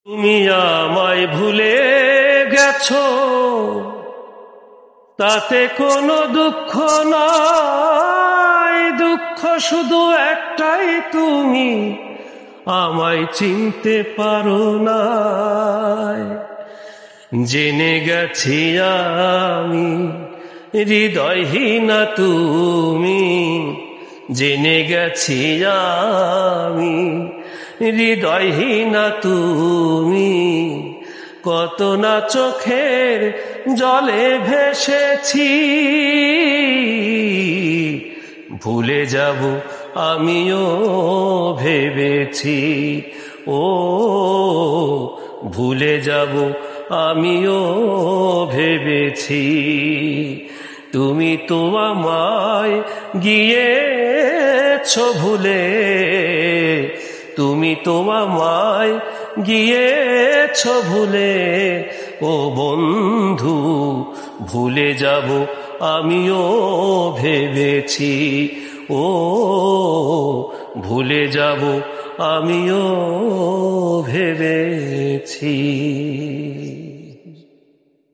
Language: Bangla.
তুমি আমায় ভুলে গেছো, তাতে কোনো দুঃখ নাই। দুঃখ শুধু একটাই, তুমি আমায় চিনতে পারো না। জেনে গেছি আমি হৃদয়হীনা তুমি, জেনে গেছি আমি হৃদয়হীনা তুমি। কত না চোখের জলে ভেসেছি, ভুলে যাব আমিও ভেবেছি। ও ভুলে যাব আমিও ভেবেছি। তুমি তো আমায় গিয়েছো ভুলে, তুমি তো আমায় গিয়েছো ভুলে। ও বন্ধু, ভুলে যাব আমিও ভেবেছি। ও ভুলে যাব আমিও ভেবেছি।